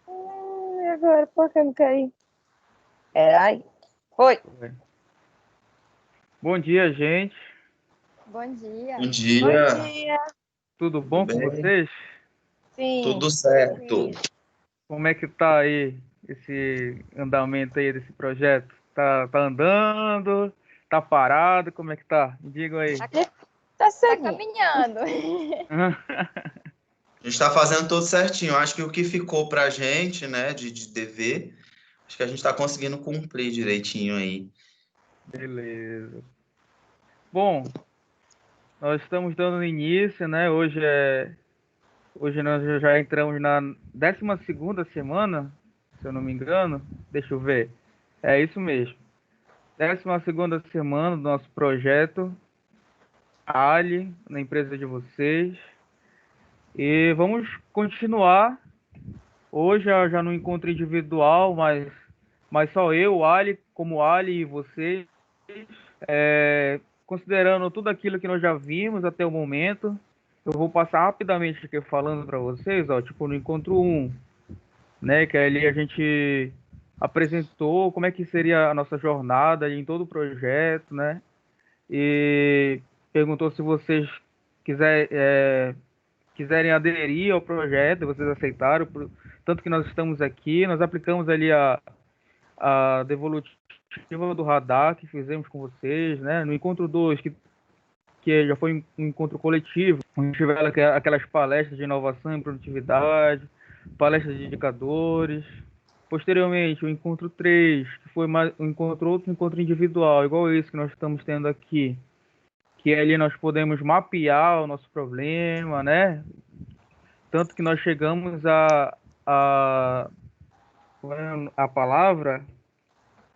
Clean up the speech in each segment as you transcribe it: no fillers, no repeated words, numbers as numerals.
E agora, por que eu não quero ir? Peraí. Foi. Bom dia, gente. Bom dia. Bom Bom dia, dia. Tudo tudo bom com bem? vocês? Sim. Tudo certo. Como é que tá aí esse andamento aí desse projeto? Tá andando? Tá parado? Como é que tá? Me digam aí. Tá Tá seguindo. caminhando. A gente está fazendo tudo certinho. Acho que o que ficou para a gente, né, de dever, acho que a gente está conseguindo cumprir direitinho aí. Beleza. Bom, nós estamos dando início, né? Hoje nós já entramos na 12ª semana, se eu não me engano. Deixa eu ver. É isso mesmo. 12ª semana do nosso projeto Ali, na empresa de vocês. E vamos continuar hoje já no encontro individual, mas só eu, o Ali, como o Ali e vocês, considerando tudo aquilo que nós já vimos até o momento. Eu vou passar rapidamente aqui falando para vocês, ó, tipo no encontro 1, né, que ali a gente apresentou como é que seria a nossa jornada em todo o projeto, né, e perguntou se vocês quiserem aderir ao projeto, vocês aceitaram, tanto que nós estamos aqui, nós aplicamos ali a devolutiva do radar que fizemos com vocês, né? No encontro 2, que já foi um encontro coletivo, onde tiveram aquelas palestras de inovação e produtividade, palestras de indicadores. Posteriormente, o encontro 3, que foi mais outro encontro individual, igual esse que nós estamos tendo aqui, que ali nós podemos mapear o nosso problema, né? Tanto que nós chegamos a, qual é a palavra?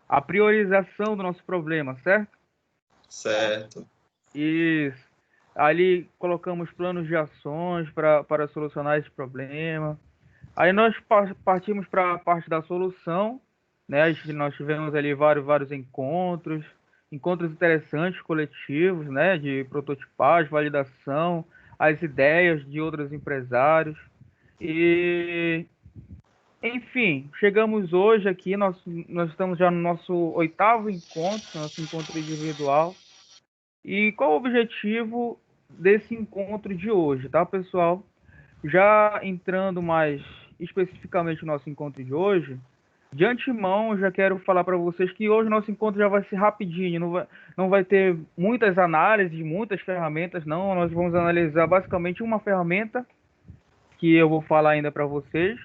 A priorização do nosso problema, certo? Certo. Isso. Ali colocamos planos de ações para solucionar esse problema. Aí nós partimos para a parte da solução, né? Nós tivemos ali vários encontros interessantes, coletivos, né? De prototipagem, validação, as ideias de outros empresários. E, enfim, chegamos hoje aqui, nós estamos já no nosso 8º encontro, nosso encontro individual. E qual o objetivo desse encontro de hoje, tá, pessoal? Já entrando mais especificamente no nosso encontro de hoje, de antemão já quero falar para vocês que hoje nosso encontro já vai ser rapidinho, não vai ter muitas análises, muitas ferramentas, não. Nós vamos analisar basicamente uma ferramenta que eu vou falar ainda para vocês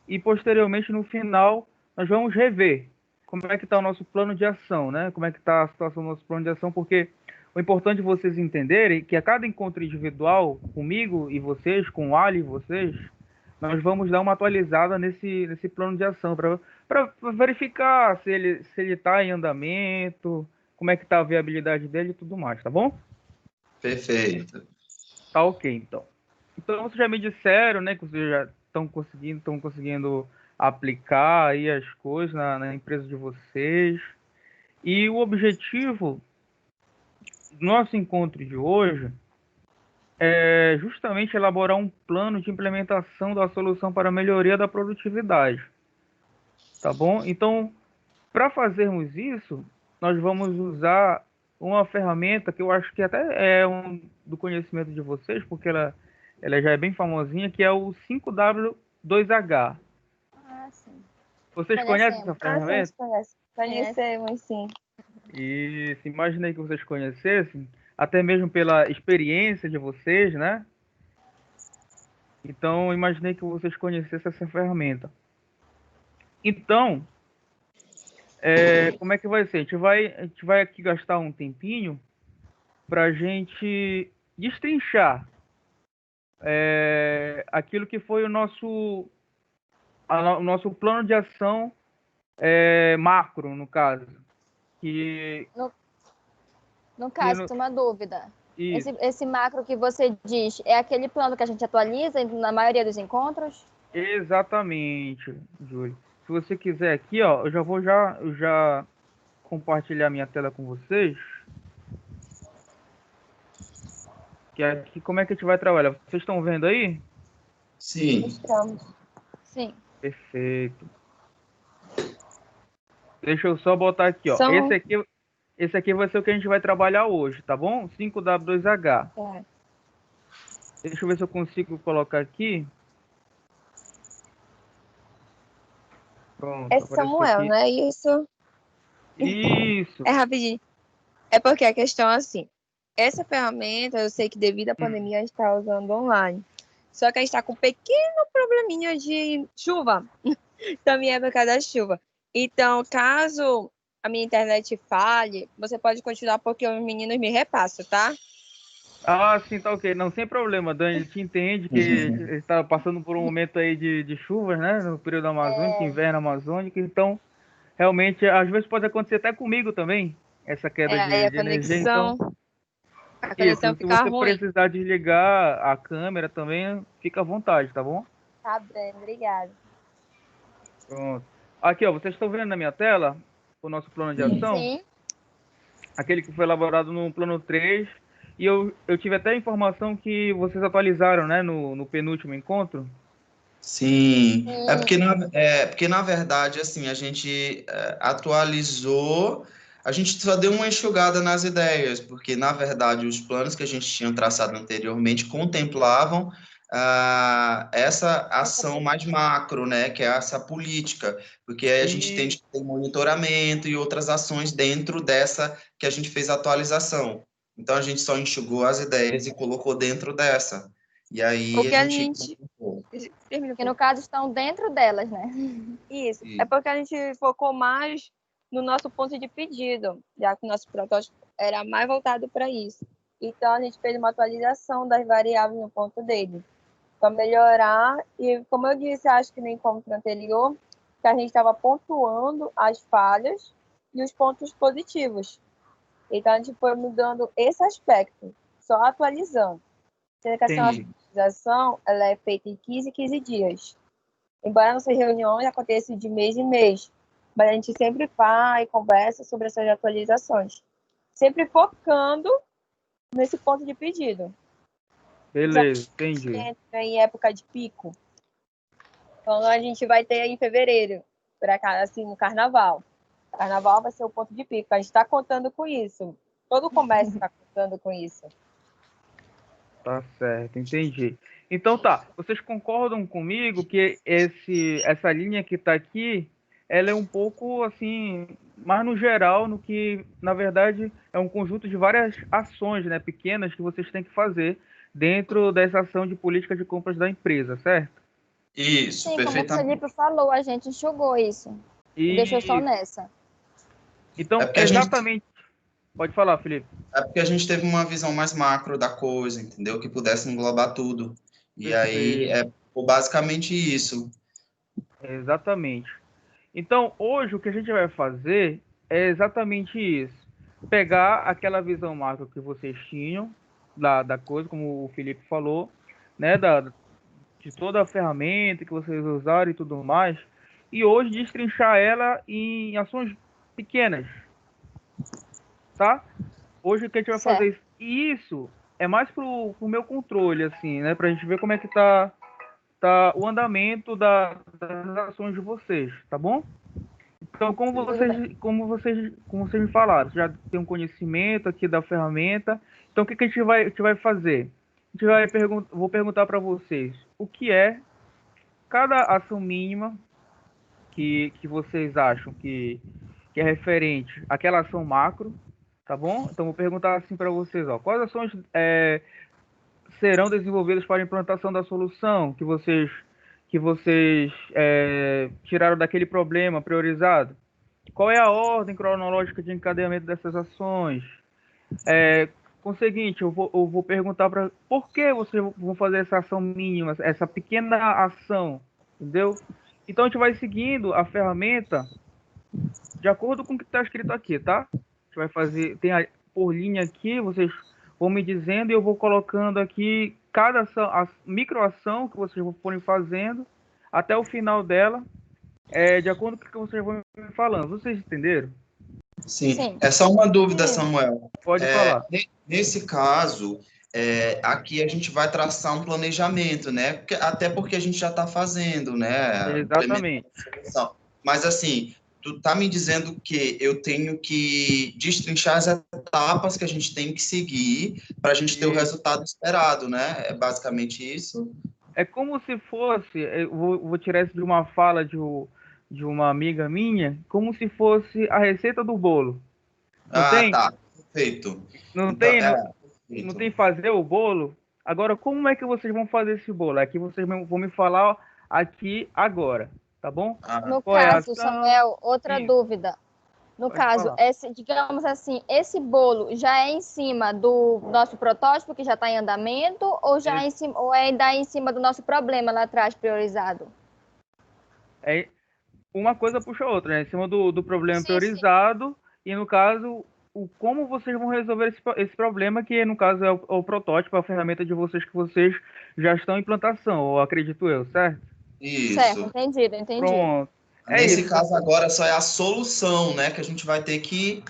e posteriormente no final nós vamos rever como é que está o nosso plano de ação, né? Como é que está a situação do nosso plano de ação, porque o importante é vocês entenderem que a cada encontro individual, comigo e vocês, com o Ali e vocês, nós vamos dar uma atualizada nesse plano de ação para verificar se ele está em andamento, como é que está a viabilidade dele e tudo mais, tá bom? Perfeito. Tá ok, então. Então vocês já me disseram, né, que vocês já estão conseguindo aplicar aí as coisas na empresa de vocês. E o objetivo do nosso encontro de hoje é justamente elaborar um plano de implementação da solução para a melhoria da produtividade. Tá bom? Então, para fazermos isso, nós vamos usar uma ferramenta que eu acho que até é do conhecimento de vocês, porque ela já é bem famosinha, que é o 5W2H. Ah, sim. Vocês conhecem essa Ah, sim, ferramenta? conhecemos, sim. E se imaginei que vocês conhecessem, até mesmo pela experiência de vocês, né? Então, imaginei que vocês conhecessem essa ferramenta. Então, como é que vai ser? A gente vai aqui gastar um tempinho para a gente destrinchar aquilo que foi o nosso plano de ação macro, no caso. No caso, Que uma dúvida. isso. Esse macro que você diz é aquele plano que a gente atualiza na maioria dos encontros? Exatamente, Júlio. Se você quiser aqui, ó, eu já vou já compartilhar minha tela com vocês. Que aqui, como é que a gente vai trabalhar? Vocês estão vendo aí? Sim. Estamos. Sim. Perfeito. Deixa eu só botar aqui, ó. São... Esse aqui vai ser o que a gente vai trabalhar hoje, tá bom? 5W2H. É. Deixa eu ver se eu consigo colocar aqui. Pronto, É apareceu Samuel, aqui. né? Isso Isso. é rapidinho. É porque a questão é assim. Essa ferramenta, eu sei que devido à pandemia a gente está usando online. Só que a gente está com um pequeno probleminha de chuva. Também é por causa da chuva. Então, caso a minha internet falhe, você pode continuar porque os meninos me repassam, tá? Ah, sim, tá ok. Não, sem problema, Dani. A gente entende que está passando por um momento aí de chuvas, né? No período amazônico, inverno amazônico. Então, realmente, às vezes pode acontecer até comigo também, essa queda Aí de energia. Então, a conexão isso. Se fica você ruim. precisar desligar a câmera também, fica à vontade, tá bom? Tá bem, obrigada. Pronto. Aqui, ó, vocês estão vendo na minha tela o nosso plano de ação? Sim. Aquele que foi elaborado no plano 3. E eu tive até a informação que vocês atualizaram, né, no penúltimo encontro. Sim, Sim. porque na verdade, assim, a gente atualizou, a gente só deu uma enxugada nas ideias, porque na verdade os planos que a gente tinha traçado anteriormente contemplavam essa ação mais macro, né, que é essa política, porque aí a gente tem E que ter monitoramento e outras ações dentro dessa que a gente fez a atualização. Então a gente só enxugou as ideias e colocou dentro dessa. E aí a Porque a gente gente... Termina, Que no caso estão dentro delas, né? Isso. e- É porque a gente focou mais no nosso ponto de pedido, já que o nosso protótipo era mais voltado para isso. Então, a gente fez uma atualização das variáveis no ponto dele, para melhorar. E, como eu disse, acho que no encontro anterior, que a gente estava pontuando as falhas e os pontos positivos. Então, a gente foi mudando esse aspecto, só atualizando. Sendo que essa nossa entendi. atualização ela é feita em 15 dias. Embora nossas reuniões aconteçam de mês em mês, mas a gente sempre faz e conversa sobre essas atualizações, sempre focando nesse ponto de pedido. Já Beleza, que a gente entendi. entra em época de pico, então a gente vai ter aí em fevereiro, para cá, assim, no carnaval. Carnaval vai ser o ponto de pico. A gente está contando com isso. Todo o comércio está contando com isso. Tá certo, entendi. Então tá, vocês concordam comigo que essa linha que tá aqui, ela é um pouco assim, mais no geral, no que na verdade é um conjunto de várias ações, né, pequenas que vocês têm que fazer dentro dessa ação de política de compras da empresa, certo? Isso, Sim, como o perfeitamente. Felipe falou, a gente enxugou isso. E deixou só E nessa. É então, porque a gente, exatamente, pode falar, Felipe. é porque a gente teve uma visão mais macro da coisa, entendeu? Que pudesse englobar tudo. E aí Perfeito, basicamente isso. exatamente. Então, hoje o que a gente vai fazer é exatamente isso. Pegar aquela visão macro que vocês tinham da coisa, como o Felipe falou, né, de toda a ferramenta que vocês usaram e tudo mais, e hoje destrinchar ela em ações pequenas, tá? Hoje o que a gente vai fazer Certo. isso. E isso é mais pro meu controle, assim, né, pra gente ver como é que tá o andamento das ações de vocês, tá bom? Então, Tudo bem. como vocês me falaram, já tem um conhecimento aqui da ferramenta. Então, o que a gente vai fazer? A gente vou perguntar para vocês o que é cada ação mínima que vocês acham que é referente àquela ação macro, tá bom? Então, vou perguntar assim para vocês, ó, quais ações serão desenvolvidas para a implantação da solução que vocês tiraram daquele problema priorizado? Qual é a ordem cronológica de encadeamento dessas ações? Conseguinte, eu vou perguntar para por que vocês vão fazer essa ação mínima, essa pequena ação, entendeu? Então a gente vai seguindo a ferramenta de acordo com o que está escrito aqui, tá? A gente vai fazer, por linha aqui, vocês vão me dizendo e eu vou colocando aqui cada ação, a microação que vocês forem fazendo até o final dela, de acordo com o que vocês vão me falando. Vocês entenderam? Sim. Sim. É só uma dúvida, Sim. Samuel. Pode falar. Nesse caso, aqui a gente vai traçar um planejamento, né? Até porque a gente já está fazendo, né? Exatamente. Solução. Mas assim, tu tá me dizendo que eu tenho que destrinchar as etapas que a gente tem que seguir para a gente ter o resultado esperado, né? É basicamente isso. É como se fosse, eu vou tirar isso de uma fala de uma amiga minha, como se fosse a receita do bolo. Não tem? Tá. Perfeito. Não Então, tem, não tem fazer o bolo. Agora, como é que vocês vão fazer esse bolo? Aqui vocês vão me falar aqui agora, tá bom? No Qual é a caso, ação? Samuel, outra Sim. dúvida. No Pode caso, falar. digamos assim, esse bolo já é em cima do nosso protótipo, que já está em andamento, ou já é em cima, ou ainda em cima do nosso problema lá atrás, priorizado? Uma coisa puxa a outra, né? Em cima do problema Sim, priorizado, e no caso, como vocês vão resolver esse problema, que no caso é o protótipo, a ferramenta de vocês que vocês já estão em implantação, ou acredito eu, certo? Certo, Isso. entendi. Pronto. É Nesse isso. caso agora só é a solução, né? Que a gente vai ter que...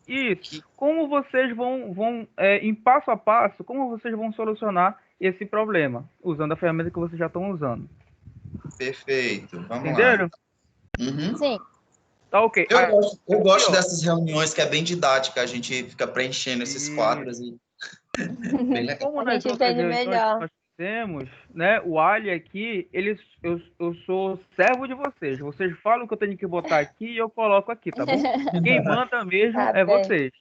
Isso. Como vocês vão em passo a passo, como vocês vão solucionar esse problema, usando a ferramenta que vocês já estão usando. Perfeito. Vamos Entenderam? lá. Uhum. Sim. Tá ok. Eu gosto Ó. dessas reuniões que é bem didática, a gente fica preenchendo esses quadros e bem legal. Como A nas gente outras entende reuniões que melhor. nós fizemos, né? O Ali aqui, eu sou servo de vocês. Vocês falam o que eu tenho que botar aqui e eu coloco aqui, tá bom? Quem manda mesmo Tá é bem. vocês.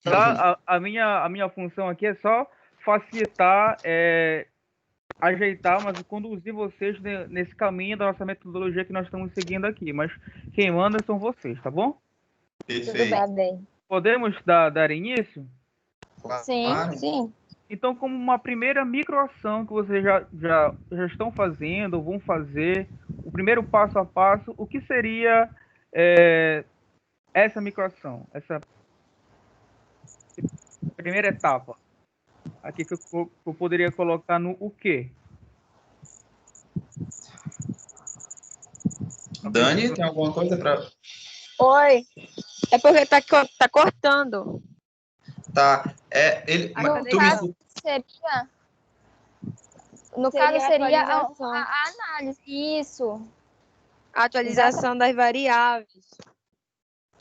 Tá? A minha função aqui é só facilitar, ajeitar, mas conduzir vocês nesse caminho da nossa metodologia que nós estamos seguindo aqui. Mas quem manda são vocês, tá bom? Perfeito. Tá bem. Podemos dar início? Sim. Claro. Sim. Então, como uma primeira microação que vocês já estão fazendo, ou vão fazer, o primeiro passo a passo, o que seria essa microação, essa primeira etapa? Aqui que eu poderia colocar no o quê? Dani, tem alguma coisa para... Oi. É porque tá cortando. Tá. No Tu caso, Seria, no Seria caso, seria a atualização. análise. Isso. A atualização das variáveis.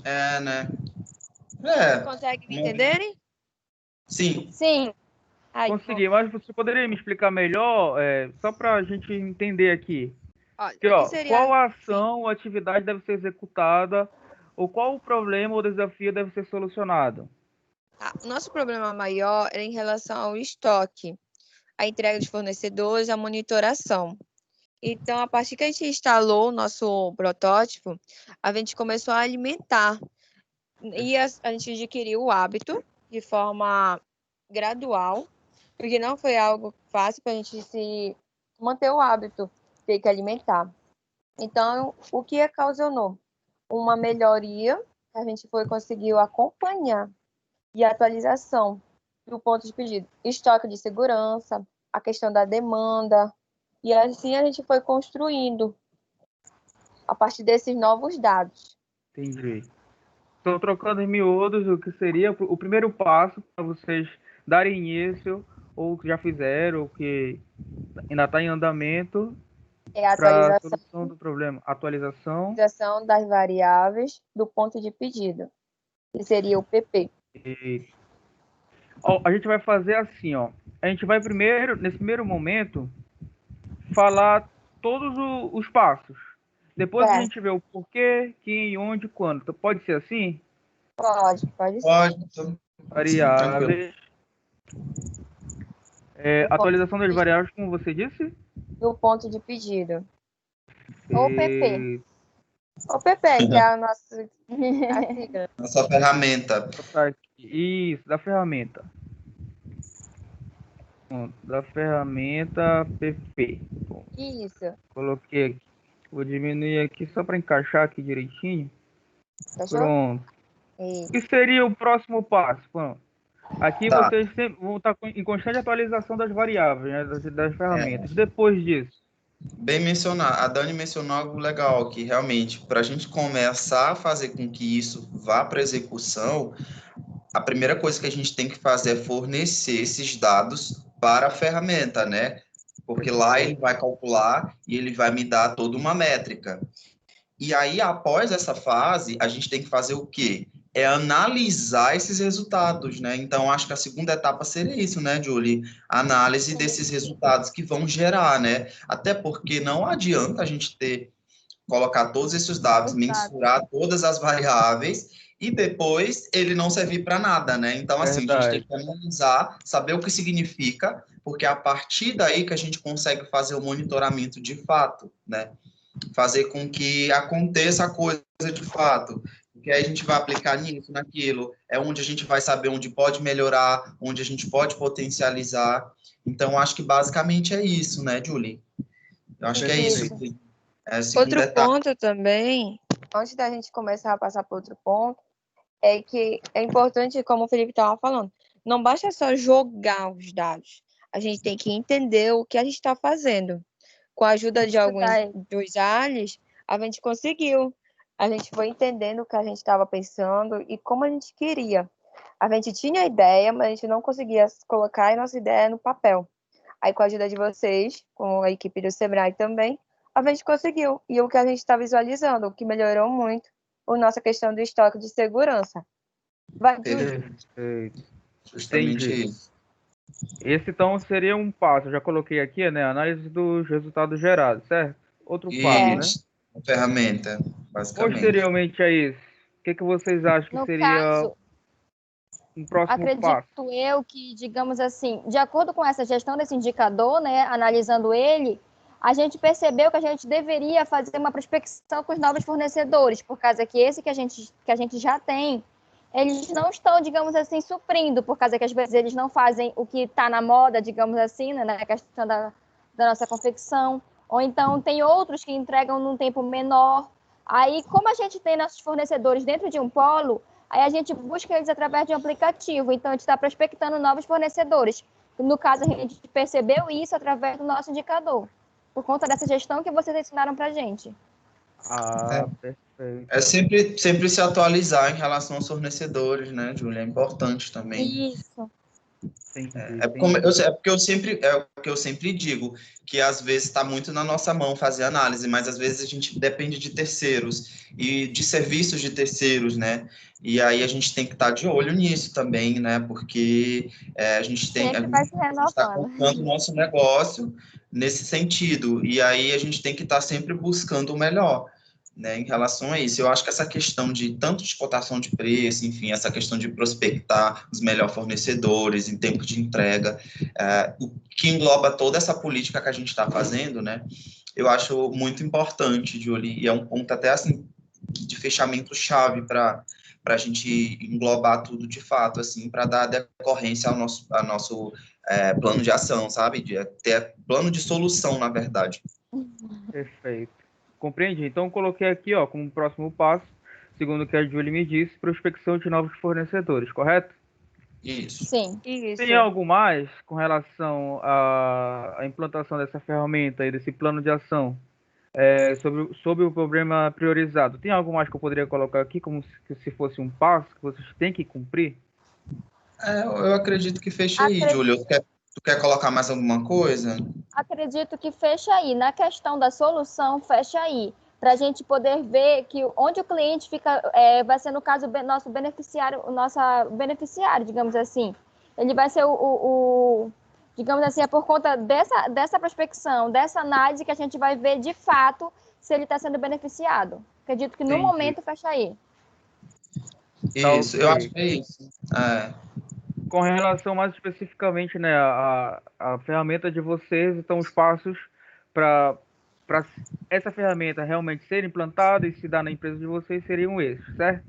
né? Consegue me entenderem? Sim. Sim. Aí, Consegui, mas você poderia me explicar melhor, só para a gente entender aqui? olha, Que, o que ó, seria... qual a ação ou atividade deve ser executada, ou qual o problema ou desafio deve ser solucionado? O nosso problema maior era em relação ao estoque, a entrega de fornecedores, a monitoração. Então, a partir que a gente instalou o nosso protótipo, a gente começou a alimentar. E a gente adquiriu o hábito de forma gradual, porque não foi algo fácil para a gente se manter o hábito, ter que alimentar. Então, o que ocasionou? Uma melhoria que a gente conseguiu acompanhar e atualização do ponto de pedido. Estoque de segurança, a questão da demanda, e assim a gente foi construindo a partir desses novos dados. Entendi. Estou trocando em miúdos o que seria o primeiro passo para vocês darem início, ou que já fizeram, ou que ainda está em andamento, É a para a solução do problema. Atualização. das variáveis do ponto de pedido, que seria o PP. Ó, a gente vai fazer assim, ó. A gente vai primeiro, nesse primeiro momento, falar todos os passos. Depois a gente vê o porquê, quem, onde, quando. Então, pode ser assim? Pode ser. Pode. Variáveis. Atualização das variáveis, como você disse? Do ponto de pedido. Ou PP. O PP, que é a nossa sigla. Nossa ferramenta. Isso, da ferramenta. Da ferramenta PP. Bom, Isso. coloquei aqui. Vou diminuir aqui só para encaixar aqui direitinho. Fechou? Pronto. Isso. O que seria o próximo passo? Pronto. Aqui Tá. vocês sempre vão estar em constante atualização das variáveis, né, das ferramentas. Depois disso, Bem mencionar, a Dani mencionou algo legal, que realmente, para a gente começar a fazer com que isso vá para execução, a primeira coisa que a gente tem que fazer é fornecer esses dados para a ferramenta, né? Porque lá ele vai calcular e ele vai me dar toda uma métrica. E aí, após essa fase, a gente tem que fazer o quê? É analisar esses resultados, né? Então, acho que a segunda etapa seria isso, né, Julie? A análise desses resultados que vão gerar, né? Até porque não adianta a gente colocar todos esses dados, mensurar todas as variáveis e depois ele não servir para nada, né? Então, assim, a gente tem Verdade. que analisar, saber o que significa, porque é a partir daí que a gente consegue fazer o monitoramento de fato, né? Fazer com que aconteça a coisa de fato, porque aí a gente vai aplicar nisso, naquilo, é onde a gente vai saber onde pode melhorar, onde a gente pode potencializar. Então, acho que basicamente é isso, né, Julie? Eu acho que é isso. Isso. É a segunda Outro etapa. ponto também, antes da gente começar a passar para outro ponto, é que é importante, como o Felipe estava falando, não basta só jogar os dados. A gente tem que entender o que a gente está fazendo. Com a ajuda de alguns Estudar. dos aliens, a gente conseguiu. A gente foi entendendo o que a gente estava pensando e como a gente queria. A gente tinha ideia, mas a gente não conseguia colocar a nossa ideia no papel. Aí, com a ajuda de vocês, com a equipe do Sebrae também, a gente conseguiu. E o que a gente está visualizando, o que melhorou muito, a nossa questão do estoque de segurança. Vai, Júlio. Perfeito. Justamente Entendi. isso. Esse, então, seria um passo. Eu já coloquei aqui, né? Análise dos resultados gerados, certo? Outro passo, né? Isso. A ferramenta, basicamente. Posteriormente a isso, o que vocês acham que No seria caso, um próximo acredito passo? eu que, digamos assim, de acordo com essa gestão desse indicador, né, analisando ele, a gente percebeu que a gente deveria fazer uma prospecção com os novos fornecedores, por causa que esse que a gente já tem, eles não estão, digamos assim, suprindo, por causa que às vezes eles não fazem o que está na moda, digamos assim, né, na questão da nossa confecção, ou então tem outros que entregam num tempo menor. Aí, como a gente tem nossos fornecedores dentro de um polo, aí a gente busca eles através de um aplicativo. Então, a gente está prospectando novos fornecedores. No caso, a gente percebeu isso através do nosso indicador, por conta dessa gestão que vocês ensinaram para a gente. Ah, perfeito. É sempre se atualizar em relação aos fornecedores, né, Júlia? É importante também. Isso. Entendi, É entendi. porque é o que eu sempre digo, que às vezes está muito na nossa mão fazer análise, mas às vezes a gente depende de terceiros e de serviços de terceiros, né? E aí a gente tem que estar de olho nisso também, né? Porque a gente Sempre vai se está renovando. colocando o nosso negócio nesse sentido, e aí a gente tem que estar sempre buscando o melhor. Né, em relação a isso, eu acho que essa questão de tanto de cotação de preço, enfim, essa questão de prospectar os melhores fornecedores em tempo de entrega, o que engloba toda essa política que a gente está fazendo, né, eu acho muito importante, Julie, e é um ponto até assim de fechamento chave para a gente englobar tudo de fato, assim, para dar decorrência ao nosso plano de ação, sabe, de ter plano de solução, na verdade. Perfeito. Compreendi. Então, coloquei aqui, ó, como próximo passo, segundo o que a Julie me disse, prospecção de novos fornecedores, correto? Isso. Sim. Isso. Tem algo mais com relação à implantação dessa ferramenta e desse plano de ação sobre o problema priorizado? Tem algo mais que eu poderia colocar aqui como se fosse um passo que vocês têm que cumprir? Eu acredito que feche aí, Júlio. Tu quer colocar mais alguma coisa? Acredito que fecha aí. Na questão da solução, fecha aí. Para a gente poder ver que onde o cliente fica, vai ser, no caso, nosso beneficiário, digamos assim. Ele vai ser digamos assim, é por conta dessa prospecção, dessa análise que a gente vai ver de fato se ele está sendo beneficiado. Acredito que no Entendi. momento fecha aí. Isso, Tá, eu ok. acho que é isso. Com relação mais especificamente, né, a ferramenta de vocês, então os passos para essa ferramenta realmente ser implantada e se dar na empresa de vocês seriam esses, certo?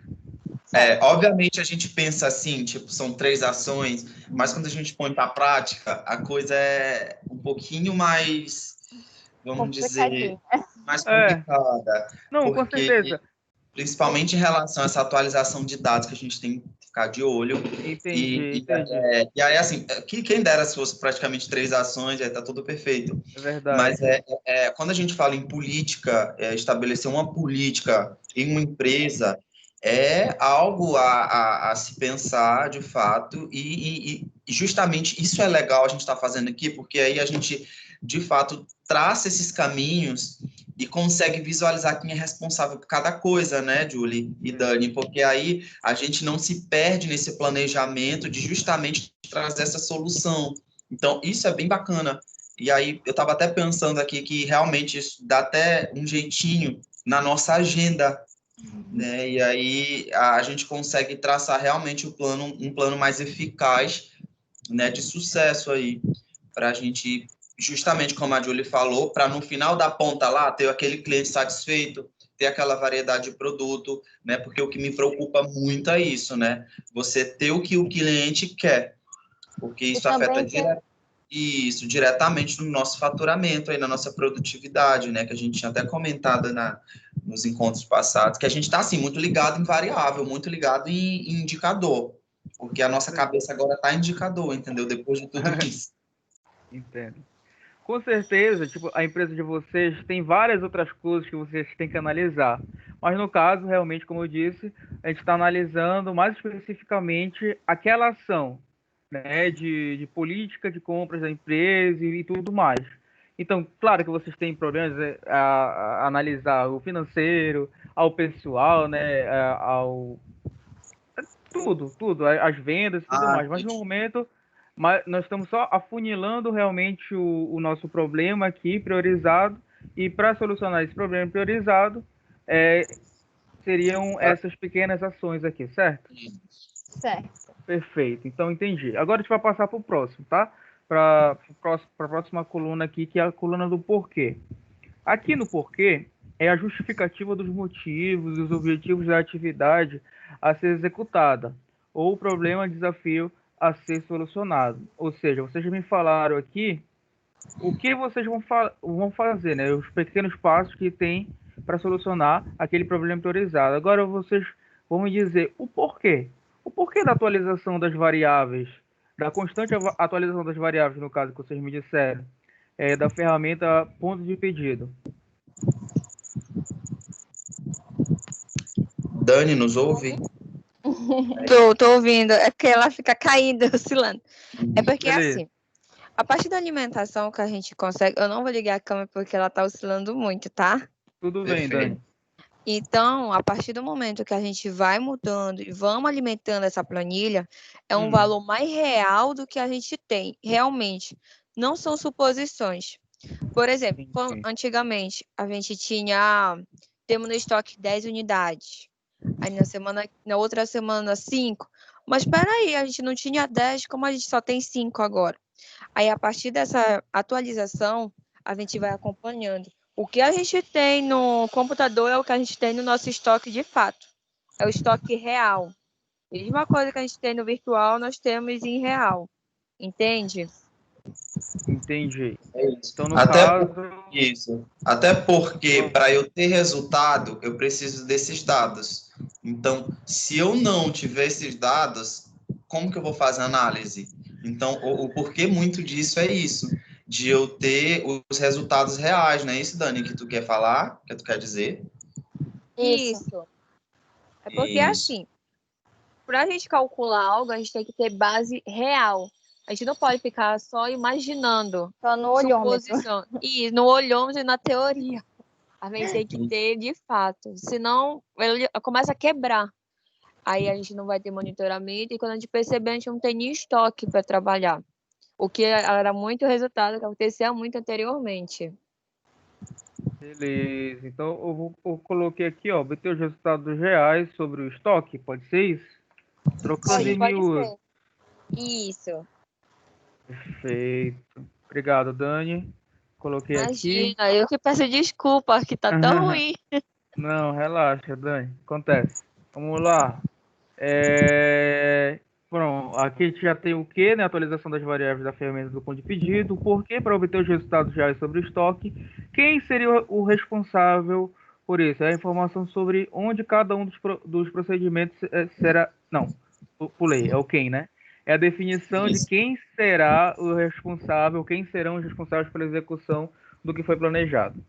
Obviamente a gente pensa assim, tipo, são 3 ações, mas quando a gente põe para a prática, a coisa é um pouquinho mais, vamos dizer, mais complicada, Não, com porque certeza. principalmente em relação a essa atualização de dados que a gente tem que ficar de olho. Entendi. E aí, assim, quem dera se fosse praticamente 3 ações, aí tá tudo perfeito. É verdade. Mas quando a gente fala em política, estabelecer uma política em uma empresa, é algo a se pensar de fato, e justamente isso é legal a gente estar fazendo aqui, porque aí a gente, de fato, traça esses caminhos e consegue visualizar quem é responsável por cada coisa, né, Julie e Dani, porque aí a gente não se perde nesse planejamento de justamente trazer essa solução. Então, isso é bem bacana. E aí, eu estava até pensando aqui que realmente isso dá até um jeitinho na nossa agenda, né? E aí a gente consegue traçar realmente um plano mais eficaz, né, de sucesso aí, para a gente, justamente como a Julie falou, para no final da ponta lá ter aquele cliente satisfeito, ter aquela variedade de produto, né? Porque o que me preocupa muito é isso, né? Você ter o que o cliente quer, porque E isso afeta também tem, isso diretamente no nosso faturamento, aí na nossa produtividade, né? Que a gente tinha até comentado nos encontros passados, que a gente está assim muito ligado em variável, muito ligado em indicador, porque a nossa cabeça agora está indicador, entendeu? Depois de tudo isso. Entendo. Com certeza, tipo, a empresa de vocês tem várias outras coisas que vocês têm que analisar. Mas no caso, realmente, como eu disse, a gente está analisando mais especificamente aquela ação, né, de política de compras da empresa e tudo mais. Então, claro que vocês têm problemas a analisar o financeiro, ao pessoal, né, ao tudo, as vendas e tudo Ah, mais. Mas no momento, nós estamos só afunilando realmente o nosso problema aqui, priorizado, e para solucionar esse problema priorizado, é, seriam essas pequenas ações aqui, certo? certo. Perfeito, então entendi. Agora a gente vai passar para o próximo, tá? Para a próxima coluna aqui, que é a coluna do porquê. Aqui no porquê é a justificativa dos motivos e os objetivos da atividade a ser executada, ou o problema, desafio a ser solucionado. Ou seja, vocês me falaram aqui o que vocês vão fazer, né? Os pequenos passos que tem para solucionar aquele problema priorizado. Agora vocês vão me dizer o porquê. O porquê da atualização das variáveis, da constante atualização das variáveis, no caso que vocês me disseram, da ferramenta ponto de pedido. Dani, nos ouve? Tô ouvindo. É porque ela fica caindo, oscilando. É porque Beleza. assim, a parte da alimentação que a gente consegue. Eu não vou ligar a câmera porque ela tá oscilando muito, tá? Tudo bem, Perfeito. Dani. Então, a partir do momento que a gente vai mudando e vamos alimentando essa planilha, é um valor mais real do que a gente tem, realmente. Não são suposições. Por exemplo, antigamente a gente temos no estoque 10 unidades. Aí na outra semana 5. Mas espera aí, a gente não tinha 10, como a gente só tem 5 agora? Aí, a partir dessa atualização, a gente vai acompanhando. O que a gente tem no computador é o que a gente tem no nosso estoque de fato. É o estoque real. Mesma coisa que a gente tem no virtual, nós temos em real. Entende? Entendi. É isso. Então, no caso... Isso. Até porque, para eu ter resultado, eu preciso desses dados. Então, se eu não tiver esses dados, como que eu vou fazer análise? Então, o porquê muito disso é isso, de eu ter os resultados reais, não é isso, Dani, que tu quer falar, que tu quer dizer? Isso. É porque, Isso. assim, para a gente calcular algo, a gente tem que ter base real. A gente não pode ficar só imaginando. Só no olhômetro. Suposição. E no olhômetro e na teoria. A gente tem que ter de fato. Senão, ele começa a quebrar. Aí a gente não vai ter monitoramento. E quando a gente perceber, a gente não tem nem estoque para trabalhar. O que era muito resultado que acontecia muito anteriormente. Beleza. Então, eu coloquei aqui, ó, obter os resultados reais sobre o estoque. Pode ser isso? Trocando em Pode miúdos. ser. Isso. Perfeito. Obrigado, Dani. Coloquei aqui. Imagina, eu que peço desculpa, que tá tão ruim. Não, relaxa, Dani. Acontece. Vamos lá. Pronto, aqui a gente já tem o que, né? Atualização das variáveis da ferramenta do ponto de pedido, o porquê para obter os resultados reais sobre o estoque, quem seria o responsável por isso, é a informação sobre onde cada um dos procedimentos será. Não, pulei, é o quem, né? É a definição de quem será o responsável, quem serão os responsáveis pela execução do que foi planejado.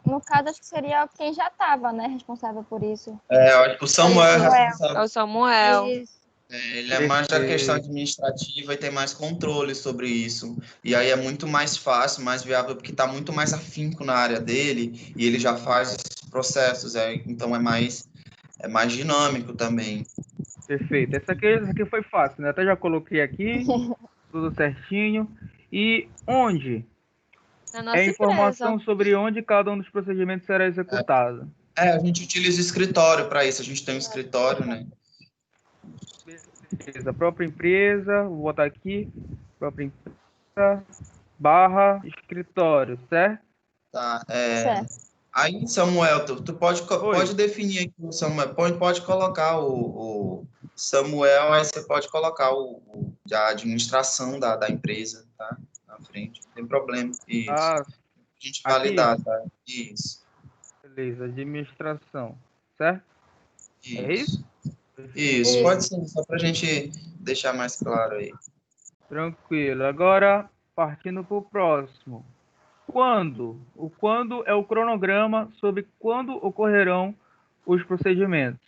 No caso, acho que seria quem já estava, né, responsável por isso. Eu acho que o Samuel é Samuel. responsável. É o Samuel. Isso. Ele é mais da questão Perfeito. administrativa e tem mais controle sobre isso. E aí é muito mais fácil, mais viável, porque está muito mais afinco na área dele e ele já faz esses processos. Então é mais dinâmico também. Perfeito. Essa aqui foi fácil, né? Até já coloquei aqui, tudo certinho. E onde? Na É nossa empresa. informação sobre onde cada um dos procedimentos será executado. A gente utiliza o escritório para isso. A gente tem um escritório, né? Beleza. Própria empresa, vou botar aqui, própria empresa, barra, escritório, certo? Tá. Certo. Aí, Samuel, tu pode Oi. definir aqui o Samuel, pode colocar o Samuel, aí você pode colocar a administração da empresa, tá? Na frente, não tem problema. Isso. Ah, A gente aqui, validar, tá? Isso, beleza, administração, certo? É isso? isso. Isso, Perfeito. pode Isso. ser, só para a gente deixar mais claro aí. Tranquilo. Agora, partindo para o próximo. Quando? O quando é o cronograma sobre quando ocorrerão os procedimentos.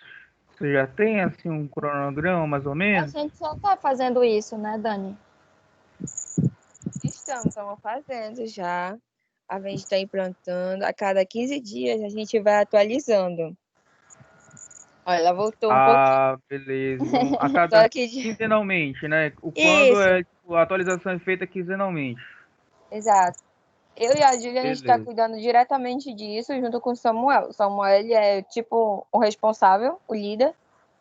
Você já tem assim um cronograma mais ou A menos? gente já está fazendo isso, né, Dani? Estamos fazendo já. A gente está implantando. A cada 15 dias a gente vai atualizando. Olha, ela voltou um pouquinho. Ah, beleza. Então, a Só cada que. quinzenalmente, né? O quando Isso, é tipo, a atualização é feita quinzenalmente. exato. Eu e a Júlia, a gente está Beleza. cuidando diretamente disso junto com o Samuel. O Samuel, ele é tipo o responsável, o líder.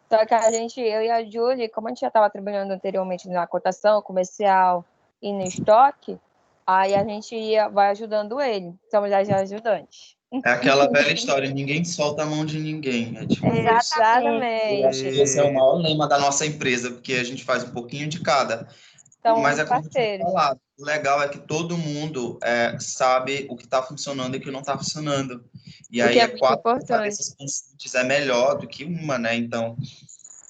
Só que a gente, eu e a Júlia, como a gente já estava trabalhando anteriormente na cotação comercial e no estoque, aí a gente vai ajudando ele. Somos as ajudantes. É aquela velha história, ninguém solta a mão de ninguém. É tipo isso. Eu acho Exatamente. que esse é o E... maior lema da nossa empresa, porque a gente faz um pouquinho de cada. Mas São é como eu tinha parceiros. falado, o legal é que todo mundo sabe o que está funcionando e o que não está funcionando. E O que aí é é muito quatro importante. cabeças pensantes é melhor do que uma, né? Então,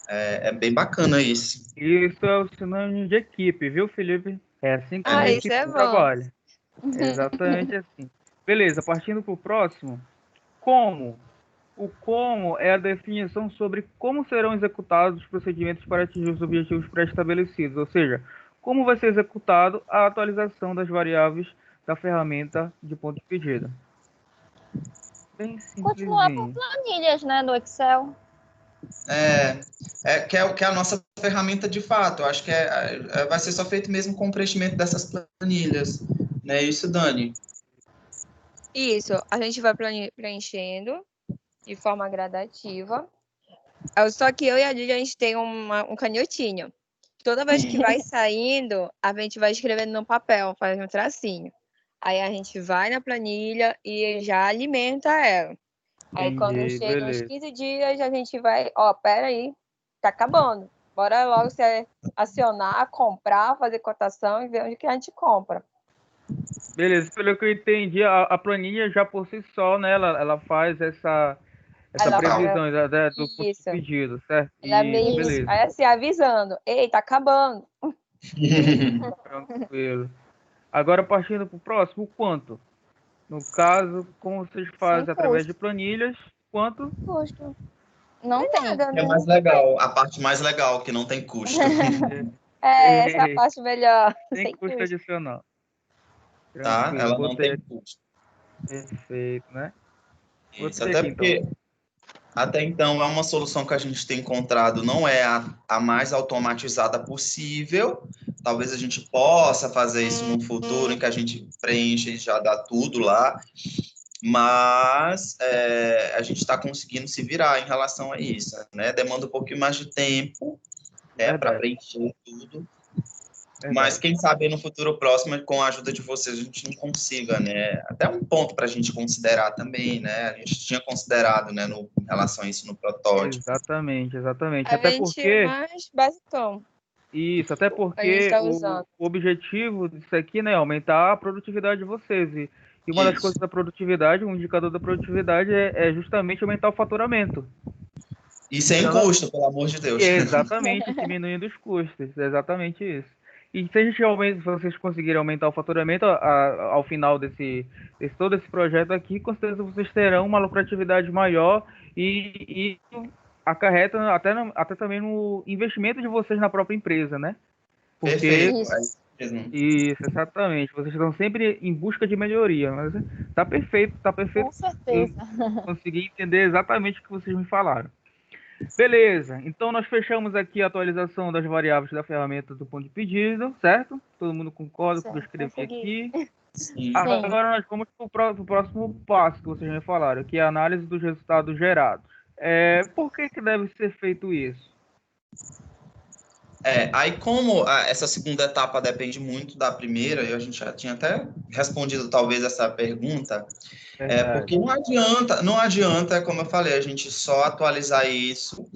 é bem bacana isso. Isso é o sinônimo de equipe, viu, Felipe? É assim que uma Ah, É, isso é equipe bom. trabalha. É exatamente assim. Beleza, partindo para o próximo. Como? O como é a definição sobre como serão executados os procedimentos para atingir os objetivos pré-estabelecidos, ou seja, como vai ser executado a atualização das variáveis da ferramenta de ponto de pedida. Bem Continuar por simplesinho. planilhas, né, no Excel. que é a nossa ferramenta de fato. Eu acho que vai ser só feito mesmo com o preenchimento dessas planilhas. Não é isso, Dani? Isso, a gente vai preenchendo de forma gradativa. Só que eu e a Júlia, a gente tem um canhotinho. Toda vez que vai saindo, a gente vai escrevendo no papel, faz um tracinho. Aí a gente vai na planilha e já alimenta ela. Aí quando Entendi, chega uns beleza. 15 dias, a gente vai, pera aí, tá acabando. Bora logo se acionar, comprar, fazer cotação e ver onde que a gente compra. Beleza, pelo que eu entendi, a planilha já por si só, né, ela faz essa Ela faz previsão do ponto de isso. pedido, certo? Ela Isso, meio, Isso. beleza. aí assim, avisando, ei, tá acabando. Tranquilo. Agora partindo para o próximo, o quanto? No caso, como vocês Sem fazem através de custo. planilhas, quanto? Custo. Não tem. Nada, É né? mais legal, a parte mais legal, que não tem custo. Essa é a parte melhor, Sem sem custo custo. adicional. Tá? Tranquilo, Ela não botei tem aqui. custo. Perfeito, né? Isso, Botei até aqui então. porque até então é uma solução que a gente tem encontrado, não é a mais automatizada possível. Talvez a gente possa fazer isso num futuro em que a gente preenche e já dá tudo lá, mas a gente está conseguindo se virar em relação a isso, né? Demanda um pouquinho mais de tempo, para Verdade, preencher tudo. Mas verdade. quem sabe no futuro próximo, com a ajuda de vocês, a gente não consiga, né? Até um ponto para a gente considerar também, né? A gente tinha considerado, né, em relação a isso no protótipo. Exatamente, exatamente. A gente é mais basicão. Isso, até A gente porque está o usando. objetivo disso aqui, né, é aumentar a produtividade de vocês. E uma das Isso. coisas da produtividade, um indicador da produtividade é justamente aumentar o faturamento. E sem Então, custo, pelo amor de Deus. exatamente, diminuindo os custos, é exatamente isso. E se a gente aumenta, se vocês conseguirem aumentar o faturamento ao final todo esse projeto aqui, com certeza vocês terão uma lucratividade maior e acarreta até também no investimento de vocês na própria empresa, né? Porque Perfeito, é Isso, isso mesmo. isso, exatamente. Vocês estão sempre em busca de melhoria, mas tá com perfeito. Eu certeza. consegui entender exatamente o que vocês me falaram. Beleza, então nós fechamos aqui a atualização das variáveis da ferramenta do ponto de pedido, certo? Todo mundo concorda com o que eu Certo, escrevi consegui. aqui? Sim. Sim. Agora nós vamos para o próximo passo que vocês me falaram, que é a análise dos resultados gerados. Por que deve ser feito isso? Aí como essa segunda etapa depende muito da primeira, e a gente já tinha até respondido talvez essa pergunta, Verdade. porque não adianta, como eu falei, a gente só atualizar isso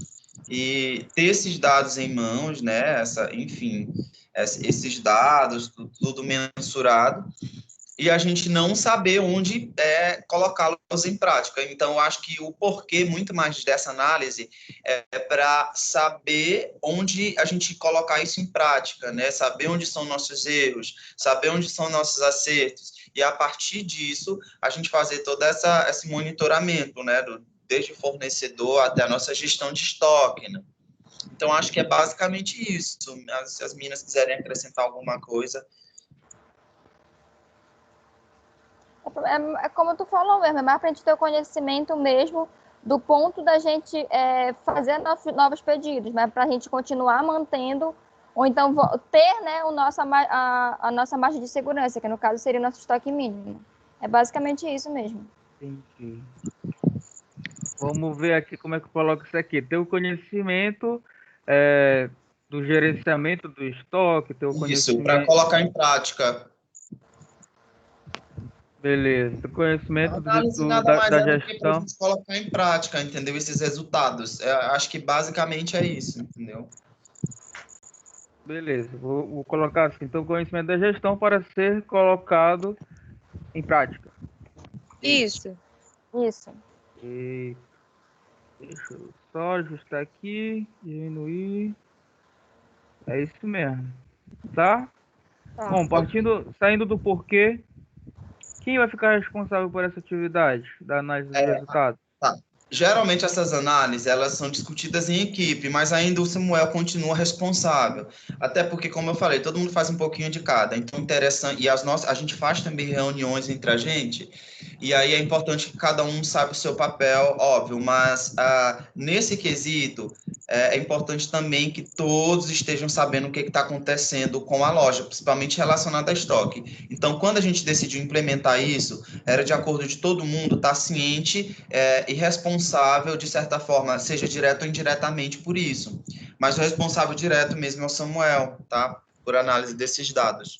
e ter esses dados em mãos, né? Enfim, esses dados, tudo mensurado, e a gente não saber onde colocá-los em prática. Então, eu acho que o porquê, muito mais dessa análise, é para saber onde a gente colocar isso em prática, né? Saber onde são nossos erros, saber onde são nossos acertos, e a partir disso, a gente fazer todo esse monitoramento, né? Desde o fornecedor até a nossa gestão de estoque, né? Então, acho que é basicamente isso. Se as meninas quiserem acrescentar alguma coisa. É como tu falou mesmo, é mais para a gente ter o conhecimento mesmo do ponto da gente fazer novos pedidos, mas para a gente continuar mantendo, ou então ter, né, a nossa margem de segurança, que no caso seria o nosso estoque mínimo. É basicamente isso mesmo. Entendi. Vamos ver aqui como é que eu coloco isso aqui. Ter o conhecimento do gerenciamento do estoque, ter o Isso, para conhecimento. colocar em prática. Beleza. Ter o A conhecimento análise nada mais da é do que para a gestão. gente colocar em prática, entendeu? Esses resultados. Acho que basicamente é isso, entendeu? Beleza. Vou colocar assim. Então, o conhecimento da gestão para ser colocado em prática. Isso. Isso. E deixa eu só ajustar aqui, diminuir. É isso mesmo. Tá? Tá. Bom, saindo do porquê, quem vai ficar responsável por essa atividade da análise dos resultados? Tá. Geralmente essas análises elas são discutidas em equipe, mas ainda o Samuel continua responsável. Até porque, como eu falei, todo mundo faz um pouquinho de cada. Então, interessante. E a gente faz também reuniões entre a gente. E aí é importante que cada um saiba o seu papel, óbvio. Mas nesse quesito é importante também que todos estejam sabendo o que está acontecendo com a loja, principalmente relacionado a estoque. Então, quando a gente decidiu implementar isso, era de acordo de todo mundo estar ciente e responsável, de certa forma, seja direto ou indiretamente por isso. Mas o responsável direto mesmo é o Samuel, tá? Por análise desses dados.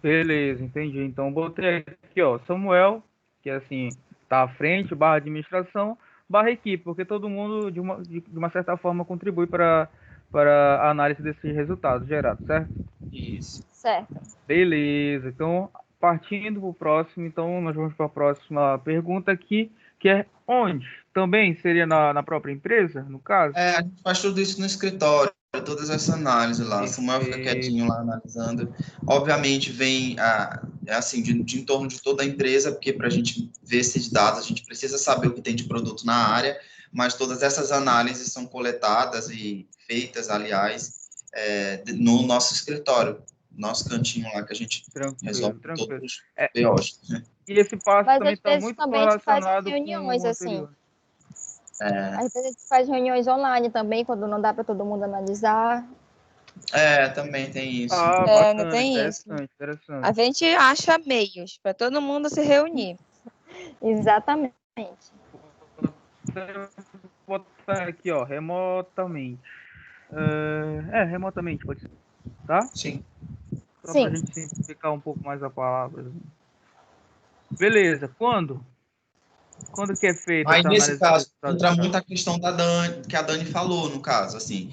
Beleza, entendi. Então, botei aqui, ó, Samuel, que assim, tá à frente, barra administração, barra equipe, porque todo mundo, de uma certa forma, contribui para a análise desses resultados gerados, certo? Isso. Certo. Beleza. Então, partindo para o próximo, então, nós vamos para a próxima pergunta aqui, que é onde? Também seria na própria empresa, no caso? A gente faz tudo isso no escritório, todas essas análises lá. O Samuel fica Perfeito. quietinho lá analisando. Obviamente, vem assim, de em torno de toda a empresa, porque para a gente ver esses dados, a gente precisa saber o que tem de produto na área, mas todas essas análises são coletadas e feitas, aliás, no nosso escritório, nosso cantinho lá, que a gente resolve Tranquilo, tranquilo. todos os É, BOs, né? e esse passo Mas também às está vezes muito também a gente faz correlacionado com reuniões o assim. anterior. Às vezes a gente faz reuniões online também, quando não dá para todo mundo analisar. Também tem isso. Ah, Ainda bacana, tem isso. interessante. A gente acha meios para todo mundo se reunir. Exatamente. Vou botar aqui, ó, remotamente. Remotamente, pode ser, tá? Sim. Só para a Sim. gente simplificar um pouco mais a palavra. Beleza, quando? Quando que é feita Aí, essa nesse análise de caso, resultados entra finais? muito a questão da Dani, que a Dani falou, no caso, assim,